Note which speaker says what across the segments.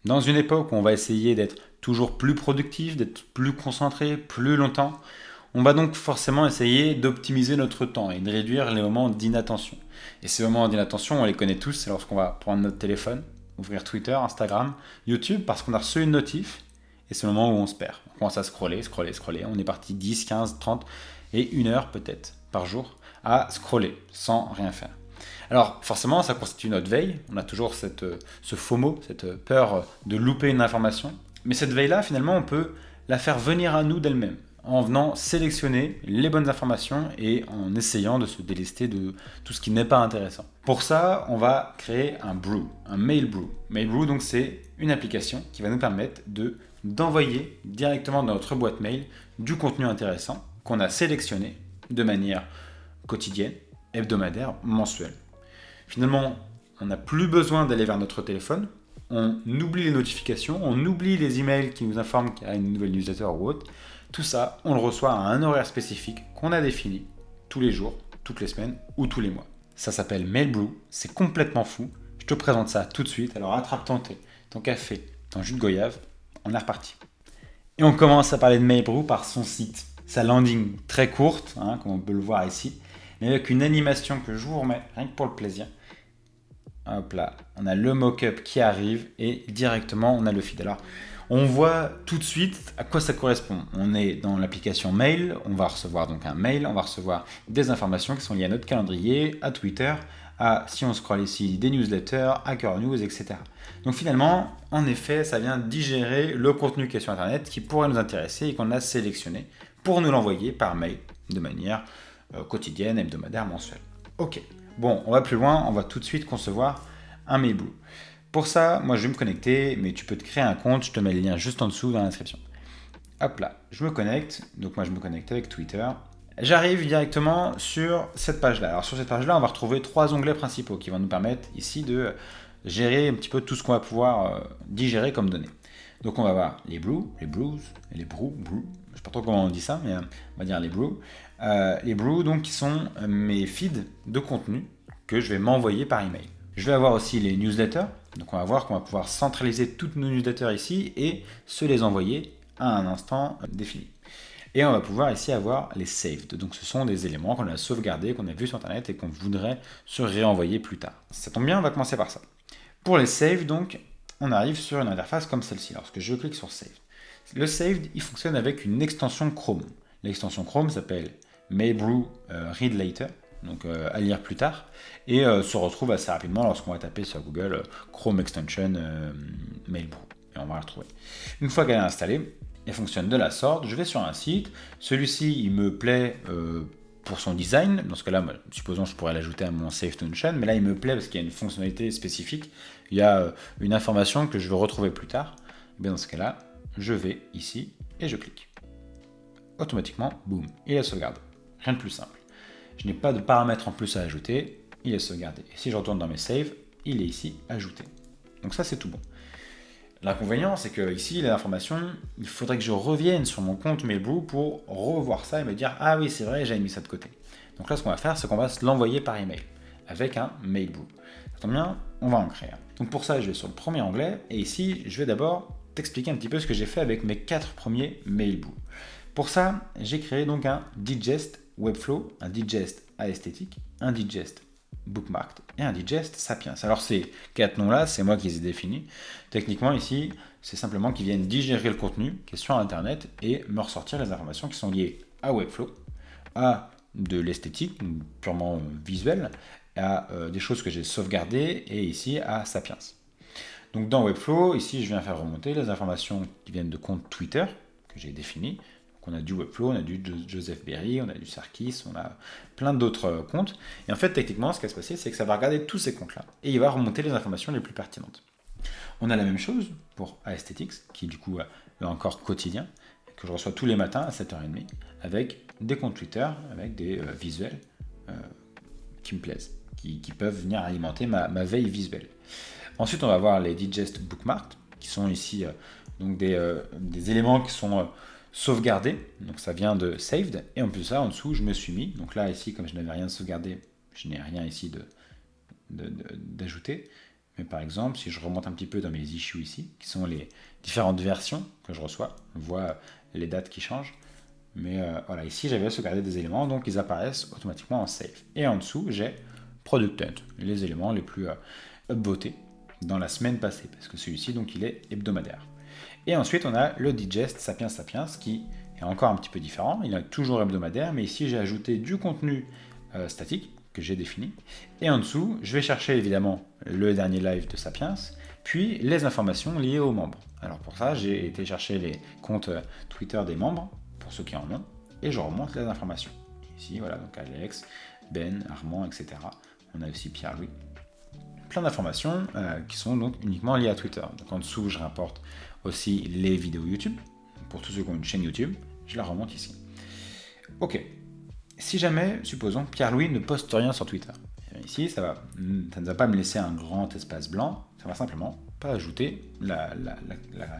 Speaker 1: Dans une époque où on va essayer d'être toujours plus productif, d'être plus concentré, plus longtemps, on va donc forcément essayer d'optimiser notre temps et de réduire les moments d'inattention. Et ces moments d'inattention, on les connaît tous, c'est lorsqu'on va prendre notre téléphone, ouvrir Twitter, Instagram, YouTube, parce qu'on a reçu une notif, et c'est le moment où on se perd. On commence à scroller, scroller, scroller, on est parti 10, 15, 30 et 1 heure peut-être par jour à scroller sans rien faire. Alors forcément, ça constitue notre veille, on a toujours ce FOMO, cette peur de louper une information, mais cette veille-là, finalement, on peut la faire venir à nous d'elle-même, en venant sélectionner les bonnes informations et en essayant de se délester de tout ce qui n'est pas intéressant. Pour ça, on va créer un brew, un mail brew. Mail brew, donc, c'est une application qui va nous permettre d'envoyer directement dans notre boîte mail du contenu intéressant qu'on a sélectionné de manière quotidienne, hebdomadaire, mensuelle. Finalement, on n'a plus besoin d'aller vers notre téléphone, on oublie les notifications, on oublie les emails qui nous informent qu'il y a une nouvelle newsletter ou autre. Tout ça, on le reçoit à un horaire spécifique qu'on a défini tous les jours, toutes les semaines ou tous les mois. Ça s'appelle Mailbrew, c'est complètement fou. Je te présente ça tout de suite. Alors attrape ton thé, ton café, ton jus de goyave, on est reparti. Et on commence à parler de Mailbrew par son site. Sa landing très courte, comme on peut le voir ici, mais avec une animation que je vous remets, rien que pour le plaisir. Hop là, on a le mock-up qui arrive et directement on a le feed. Alors, on voit tout de suite à quoi ça correspond. On est dans l'application mail, on va recevoir donc un mail, on va recevoir des informations qui sont liées à notre calendrier, à Twitter, si on scrolle ici, des newsletters, Hacker News, etc. Donc finalement, en effet, ça vient digérer le contenu qui est sur Internet qui pourrait nous intéresser et qu'on a sélectionné pour nous l'envoyer par mail de manière quotidienne, hebdomadaire, mensuelle. Ok. Bon, on va plus loin, on va tout de suite concevoir un Mailbrew. Pour ça, moi je vais me connecter, mais tu peux te créer un compte, je te mets le lien juste en dessous dans la description. Hop là, je me connecte, donc moi je me connecte avec Twitter. J'arrive directement sur cette page-là. Alors sur cette page-là, on va retrouver 3 onglets principaux qui vont nous permettre ici de gérer un petit peu tout ce qu'on va pouvoir digérer comme données. Donc on va voir les brews, je sais pas trop comment on dit ça, mais on va dire les brews. Les brews, donc, qui sont mes feeds de contenu que je vais m'envoyer par email. Je vais avoir aussi les newsletters. Donc, on va voir qu'on va pouvoir centraliser toutes nos newsletters ici et se les envoyer à un instant défini. Et on va pouvoir ici avoir les saved. Donc, ce sont des éléments qu'on a sauvegardés, qu'on a vus sur Internet et qu'on voudrait se réenvoyer plus tard. Ça tombe bien, on va commencer par ça. Pour les saved, donc, on arrive sur une interface comme celle-ci. Lorsque je clique sur saved. Le saved, il fonctionne avec une extension Chrome. L'extension Chrome s'appelle Mailbrew Read Later, donc à lire plus tard, et se retrouve assez rapidement lorsqu'on va taper sur Google Chrome Extension Mailbrew, et on va la retrouver. Une fois qu'elle est installée, elle fonctionne de la sorte, je vais sur un site, celui-ci il me plaît pour son design, dans ce cas-là, supposons que je pourrais l'ajouter à mon Save to Notion, mais là il me plaît parce qu'il y a une fonctionnalité spécifique, il y a une information que je veux retrouver plus tard, et bien dans ce cas-là, je vais ici et je clique. Automatiquement, boum, il est sauvegardé. Rien de plus simple. Je n'ai pas de paramètres en plus à ajouter, il est sauvegardé. Et si je retourne dans mes saves, il est ici ajouté. Donc ça, c'est tout bon. L'inconvénient, c'est que ici, les informations, il faudrait que je revienne sur mon compte Mailbrew pour revoir ça et me dire « Ah oui, c'est vrai, j'avais mis ça de côté. » Donc là, ce qu'on va faire, c'est qu'on va se l'envoyer par email avec un Mailbrew. Ça tombe bien, on va en créer un. Donc pour ça, je vais sur le premier onglet et ici, je vais d'abord t'expliquer un petit peu ce que j'ai fait avec mes 4 premiers Mailbrew. Pour ça, j'ai créé donc un digest Webflow, un digest Aesthetic, un digest Bookmarked et un digest Sapiens. Alors ces 4 noms-là, c'est moi qui les ai définis. Techniquement ici, c'est simplement qu'ils viennent digérer le contenu qui est sur Internet et me ressortir les informations qui sont liées à Webflow, à de l'esthétique, purement visuelle, à des choses que j'ai sauvegardées et ici à Sapiens. Donc dans Webflow, ici je viens faire remonter les informations qui viennent de comptes Twitter que j'ai définis. On a du Webflow, on a du Joseph Berry, on a du Sarkis, on a plein d'autres comptes. Et en fait, techniquement, ce qui va se passer, c'est que ça va regarder tous ces comptes-là. Et il va remonter les informations les plus pertinentes. On a la même chose pour Aesthetics, qui du coup est encore quotidien, que je reçois tous les matins à 7h30, avec des comptes Twitter, avec des visuels qui me plaisent, qui peuvent venir alimenter ma veille visuelle. Ensuite, on va voir les Digest Bookmarked, qui sont ici donc des éléments qui sont sauvegardé, donc ça vient de saved, et en plus ça, en dessous, je me suis mis, donc là, ici, comme je n'avais rien sauvegardé, je n'ai rien ici d'ajouter, Mais par exemple, si je remonte un petit peu dans mes issues ici, qui sont les différentes versions que je reçois, on voit les dates qui changent. Mais voilà, ici j'avais sauvegardé des éléments, donc ils apparaissent automatiquement en save. Et en dessous, j'ai Product Hunt, les éléments les plus upvotés dans la semaine passée, parce que celui-ci, donc, il est hebdomadaire. Et ensuite, on a le Digest Sapiens Sapiens, qui est encore un petit peu différent. Il est toujours hebdomadaire, mais ici, j'ai ajouté du contenu statique que j'ai défini. Et en dessous, je vais chercher évidemment le dernier live de Sapiens, puis les informations liées aux membres. Alors pour ça, j'ai été chercher les comptes Twitter des membres, pour ceux qui en ont, et je remonte les informations. Ici, voilà, donc Alex, Ben, Armand, etc. On a aussi Pierre-Louis. Plein d'informations qui sont donc uniquement liées à Twitter. Donc en dessous, je rapporte aussi les vidéos YouTube. Pour tous ceux qui ont une chaîne YouTube, je la remonte ici. Ok. Si jamais, supposons, Pierre-Louis ne poste rien sur Twitter. Ici, ça ne va pas me laisser un grand espace blanc. Ça va simplement pas ajouter la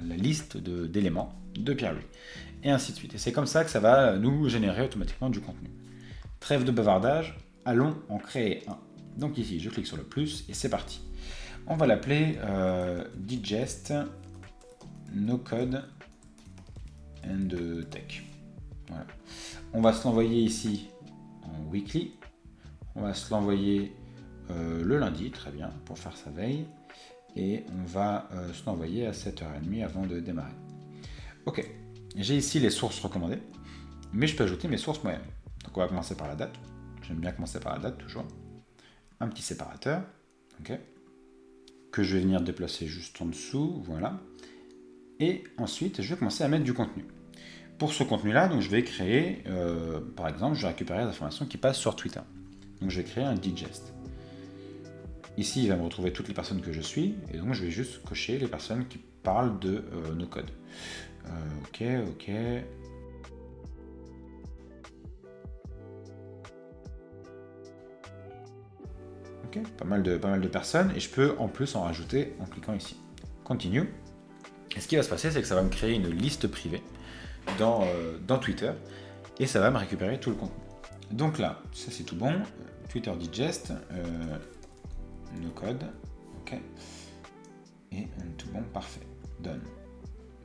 Speaker 1: liste d'éléments de Pierre-Louis. Et ainsi de suite. Et c'est comme ça que ça va nous générer automatiquement du contenu. Trêve de bavardage, allons en créer un. Donc ici, je clique sur le plus et c'est parti. On va l'appeler Digest No Code and Tech. Voilà. On va se l'envoyer ici en weekly. On va se l'envoyer le lundi, très bien, pour faire sa veille. Et on va se l'envoyer à 7h30 avant de démarrer. Ok, j'ai ici les sources recommandées, mais je peux ajouter mes sources moi-même. Donc on va commencer par la date. J'aime bien commencer par la date toujours. Un petit séparateur, ok, que je vais venir déplacer juste en dessous, voilà. Et ensuite, je vais commencer à mettre du contenu. Pour ce contenu-là, donc je vais créer, par exemple, je vais récupérer les informations qui passent sur Twitter. Donc je vais créer un digest. Ici, il va me retrouver toutes les personnes que je suis, et donc je vais juste cocher les personnes qui parlent de nos codes. Ok. Ok, pas mal de personnes, et je peux en plus en rajouter en cliquant ici. Continue. Et ce qui va se passer, c'est que ça va me créer une liste privée dans Twitter, et ça va me récupérer tout le contenu. Donc là, ça c'est tout bon. Twitter Digest, no code, ok. Et tout bon, parfait. Done.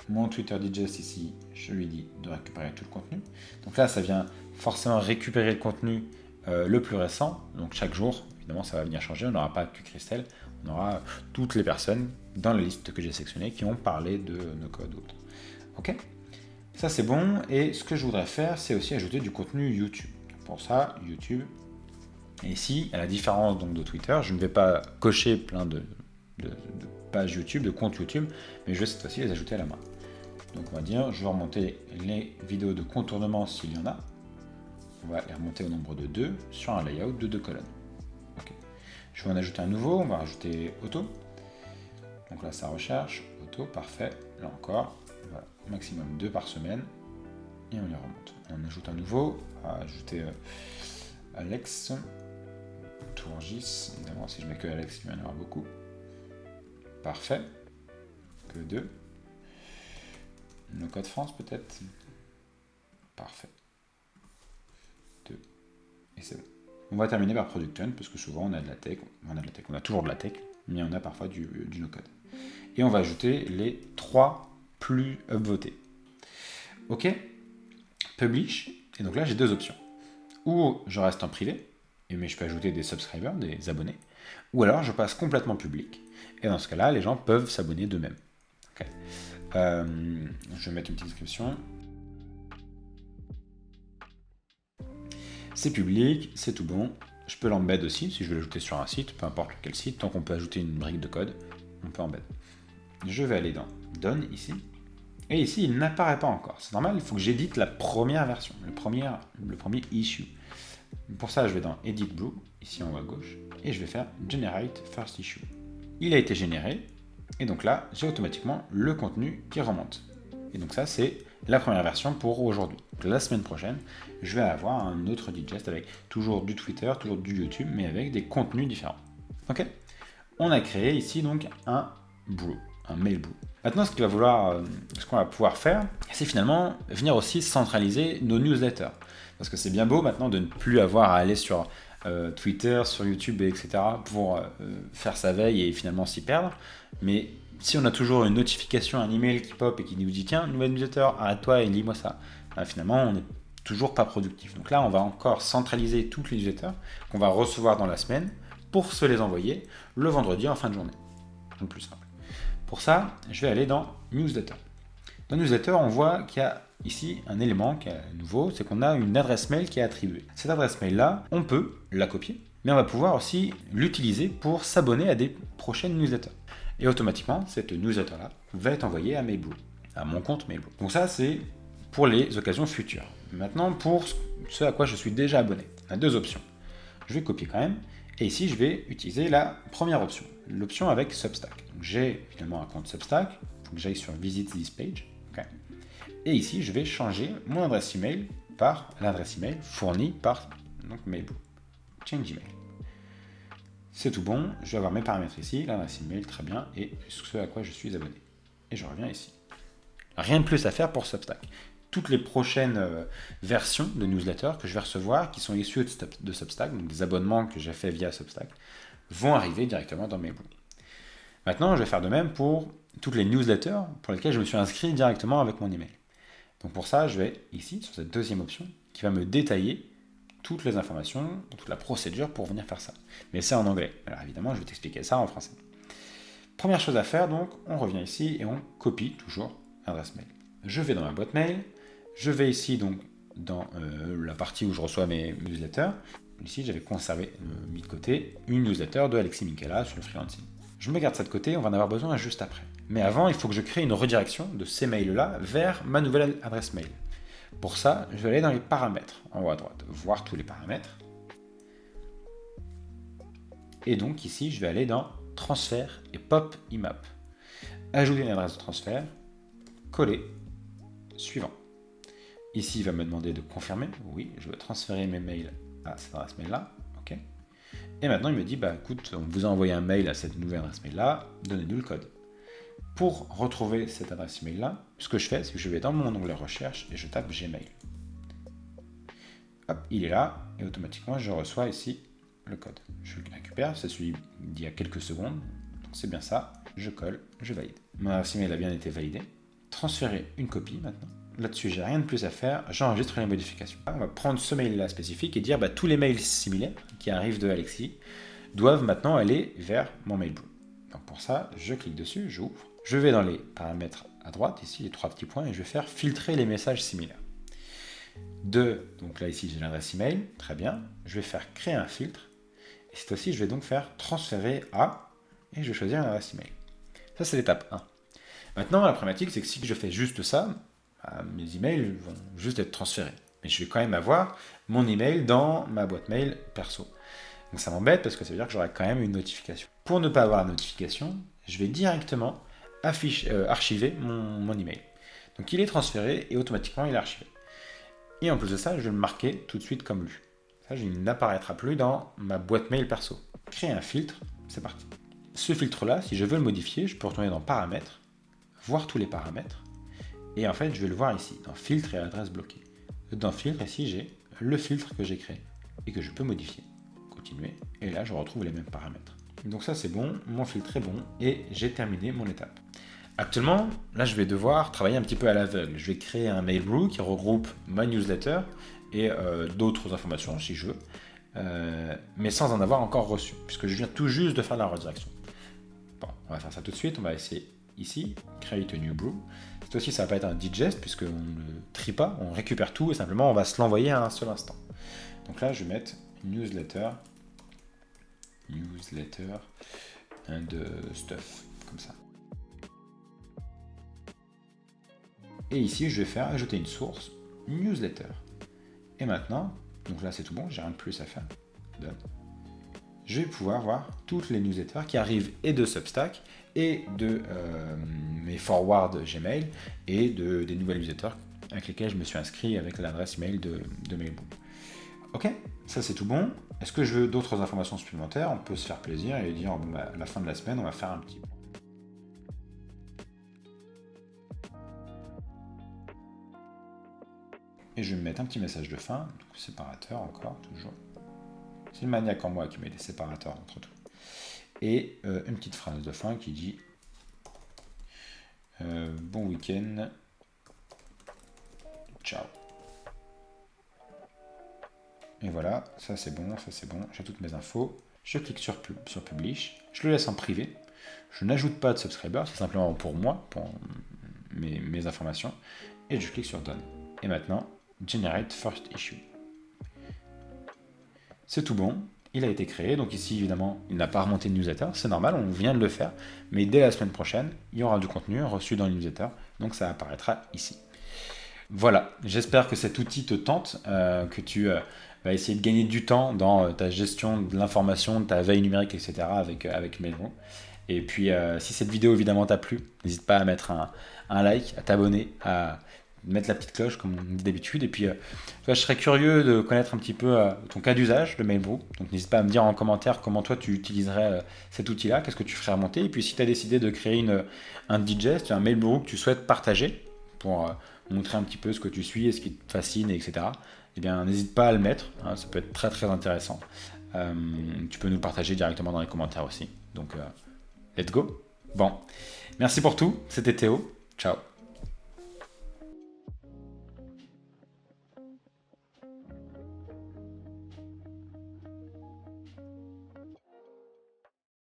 Speaker 1: Mon Twitter Digest ici, je lui dis de récupérer tout le contenu. Donc là, ça vient forcément récupérer le contenu le plus récent. Donc chaque jour, évidemment, ça va venir changer. On n'aura pas que Christelle, on aura toutes les personnes dans la liste que j'ai sélectionnée qui ont parlé de no code ou autre. Ok. Ça c'est bon. Et ce que je voudrais faire, c'est aussi ajouter du contenu YouTube. Pour ça, YouTube. Et ici, à la différence donc de Twitter, je ne vais pas cocher plein de pages YouTube, de comptes YouTube, mais je vais cette fois-ci les ajouter à la main. Donc on va dire, je vais remonter les vidéos de contournement s'il y en a. On va les remonter au nombre de 2 sur un layout de 2 colonnes. Okay. Je vais en ajouter un nouveau, on va rajouter auto. Donc là, ça recherche, auto, parfait. Là encore, voilà, maximum 2 par semaine. Et on les remonte. On ajoute un nouveau, on va ajouter Alex, Tourgis, évidemment si je mets que Alex, il va y en avoir beaucoup. Parfait, que 2. No Code France peut-être. Parfait. 2. Et c'est bon. On va terminer par Product Hunt, parce que souvent on a de la tech, on a toujours de la tech, mais on a parfois du no code. Et on va ajouter les 3 plus upvotés. Ok. Publish, et donc là j'ai 2 options. Ou je reste en privé, mais je peux ajouter des subscribers, des abonnés, ou alors je passe complètement public, et dans ce cas-là, les gens peuvent s'abonner d'eux-mêmes. Okay. Je vais mettre une petite description. C'est public, c'est tout bon. Je peux l'embed aussi, si je veux l'ajouter sur un site, peu importe quel site, tant qu'on peut ajouter une brique de code, on peut embed. Je vais aller dans Done ici. Et ici, il n'apparaît pas encore. C'est normal, il faut que j'édite la première version, le premier issue. Pour ça, je vais dans Edit Blue, ici en haut à gauche, et je vais faire Generate First Issue. Il a été généré, et donc là, j'ai automatiquement le contenu qui remonte. Et donc ça, c'est la première version pour aujourd'hui. La semaine prochaine, je vais avoir un autre digest avec toujours du Twitter, toujours du YouTube, mais avec des contenus différents. Ok. On a créé ici donc un Brew, un mail Brew. Maintenant, ce qu'on va pouvoir faire, c'est finalement venir aussi centraliser nos newsletters. Parce que c'est bien beau maintenant de ne plus avoir à aller sur Twitter, sur YouTube, etc. pour faire sa veille et finalement s'y perdre. Mais si on a toujours une notification, un email qui pop et qui nous dit tiens, nouvelle newsletter, arrête-toi et lis-moi ça, ben, finalement on n'est toujours pas productif. Donc là, on va encore centraliser toutes les newsletters qu'on va recevoir dans la semaine pour se les envoyer le vendredi en fin de journée. Le plus simple. Pour ça, je vais aller dans Newsletter. Dans Newsletter, on voit qu'il y a ici un élément qui est nouveau, c'est qu'on a une adresse mail qui est attribuée. Cette adresse mail-là, on peut la copier, mais on va pouvoir aussi l'utiliser pour s'abonner à des prochaines newsletters. Et automatiquement, cette newsletter-là va être envoyée à Mailblue, à mon compte Mailblue. Donc ça, c'est pour les occasions futures. Maintenant, pour ce à quoi je suis déjà abonné, on a deux options. Je vais copier quand même, et ici, je vais utiliser la première option, l'option avec Substack. Donc, j'ai finalement un compte Substack, il faut que j'aille sur Visit this page. Okay. Et ici, je vais changer mon adresse email par l'adresse email fournie par Mailblue. Change email. C'est tout bon, je vais avoir mes paramètres ici, l'adresse email, très bien, et ce à quoi je suis abonné. Et je reviens ici. Rien de plus à faire pour Substack. Toutes les prochaines versions de newsletters que je vais recevoir, qui sont issues de Substack, donc des abonnements que j'ai fait via Substack, vont arriver directement dans Mailblue. Maintenant, je vais faire de même pour toutes les newsletters pour lesquelles je me suis inscrit directement avec mon email. Donc pour ça, je vais ici, sur cette deuxième option, qui va me détailler toutes les informations, toute la procédure pour venir faire ça. Mais c'est en anglais. Alors évidemment, je vais t'expliquer ça en français. Première chose à faire, donc, on revient ici et on copie toujours l'adresse mail. Je vais dans ma boîte mail, je vais ici donc dans la partie où je reçois mes newsletters. Ici, j'avais conservé, mis de côté, une newsletter de Alexis Minkela sur le freelancing. Je me garde ça de côté, on va en avoir besoin juste après. Mais avant, il faut que je crée une redirection de ces mails-là vers ma nouvelle adresse mail. Pour ça, je vais aller dans les paramètres, en haut à droite, voir tous les paramètres. Et donc ici, je vais aller dans transfert et pop IMAP. Ajouter une adresse de transfert, coller, suivant. Ici, il va me demander de confirmer. Oui, je veux transférer mes mails à cette adresse mail-là. OK. Et maintenant, il me dit, bah écoute, on vous a envoyé un mail à cette nouvelle adresse mail-là, donnez-nous le code. Pour retrouver cette adresse email-là, ce que je fais, c'est que je vais dans mon onglet recherche et je tape Gmail. Hop, il est là, et automatiquement, je reçois ici le code. Je le récupère, c'est celui d'il y a quelques secondes. Donc c'est bien ça, je colle, je valide. Mon adresse email a bien été validée. Transférer une copie maintenant. Là-dessus, j'ai rien de plus à faire, j'enregistre les modifications. On va prendre ce mail-là spécifique et dire bah, tous les mails similaires qui arrivent de Alexis doivent maintenant aller vers mon Mailblue. Donc pour ça, je clique dessus, j'ouvre. Je vais dans les paramètres à droite, ici les trois petits points, et je vais faire filtrer les messages similaires. Donc là ici j'ai l'adresse email, très bien. Je vais faire créer un filtre, et cette fois-ci je vais donc faire transférer à, et je vais choisir une adresse email. Ça c'est l'étape 1. Maintenant la problématique c'est que si je fais juste ça, mes emails vont juste être transférés. Mais je vais quand même avoir mon email dans ma boîte mail perso. Donc ça m'embête parce que ça veut dire que j'aurai quand même une notification. Pour ne pas avoir la notification, je vais directement archiver mon email. Donc il est transféré et automatiquement il est archivé. Et en plus de ça, je vais le marquer tout de suite comme lu. Ça, il n'apparaîtra plus dans ma boîte mail perso. Créer un filtre, c'est parti. Ce filtre-là, si je veux le modifier, je peux retourner dans paramètres, voir tous les paramètres, et en fait, je vais le voir ici, dans filtre et adresse bloquée. Dans filtre, ici, j'ai le filtre que j'ai créé et que je peux modifier. Continuer, et là, je retrouve les mêmes paramètres. Donc ça, c'est bon, mon filtre est bon, et j'ai terminé mon étape. Actuellement, là, je vais devoir travailler un petit peu à l'aveugle. Je vais créer un Mailblue qui regroupe ma newsletter et d'autres informations, si je veux, mais sans en avoir encore reçu, puisque je viens tout juste de faire la redirection. Bon, on va faire ça tout de suite. On va essayer ici, Create a New Brew. Cette fois-ci, ça va pas être un digest, puisqu'on ne trie pas, on récupère tout, et simplement, on va se l'envoyer à un seul instant. Donc là, je vais mettre newsletter and stuff, comme ça. Et ici, je vais faire ajouter une source, newsletter. Et maintenant, donc là c'est tout bon, j'ai rien de plus à faire. Done. Je vais pouvoir voir toutes les newsletters qui arrivent et de Substack et de mes forwards Gmail et des nouvelles newsletters avec lesquelles je me suis inscrit avec l'adresse email de Mailblue. Ok, ça c'est tout bon. Est-ce que je veux d'autres informations supplémentaires? On peut se faire plaisir et dire à la fin de la semaine, on va faire un petit point. Et je vais me mettre un petit message de fin, donc séparateur encore, toujours. C'est le maniaque en moi qui met des séparateurs entre tout. Et une petite phrase de fin qui dit bon week-end, ciao. Et voilà, ça c'est bon, j'ai toutes mes infos. Je clique sur Publish, je le laisse en privé. Je n'ajoute pas de subscriber, c'est simplement pour moi, pour mes informations. Et je clique sur Done. Et maintenant, Generate First Issue. C'est tout bon, il a été créé. Donc ici, évidemment, il n'a pas remonté de newsletter. C'est normal, on vient de le faire. Mais dès la semaine prochaine, il y aura du contenu reçu dans le newsletter. Donc ça apparaîtra ici. Voilà, j'espère que cet outil te tente, que tu vas essayer de gagner du temps dans ta gestion de l'information, de ta veille numérique, etc. avec Mailroom. Et puis, si cette vidéo évidemment t'a plu, n'hésite pas à mettre un like, à t'abonner, à mettre la petite cloche comme on dit d'habitude. Et puis, je serais curieux de connaître un petit peu ton cas d'usage de Mailroom. Donc, n'hésite pas à me dire en commentaire comment toi tu utiliserais cet outil-là, qu'est-ce que tu ferais remonter. Et puis, si tu as décidé de créer un digest, un Mailroom que tu souhaites partager pour montrer un petit peu ce que tu suis et ce qui te fascine, etc. Eh bien, n'hésite pas à le mettre. Hein, ça peut être très très intéressant. Tu peux nous le partager directement dans les commentaires aussi. Donc, let's go. Bon, merci pour tout. C'était Théo. Ciao.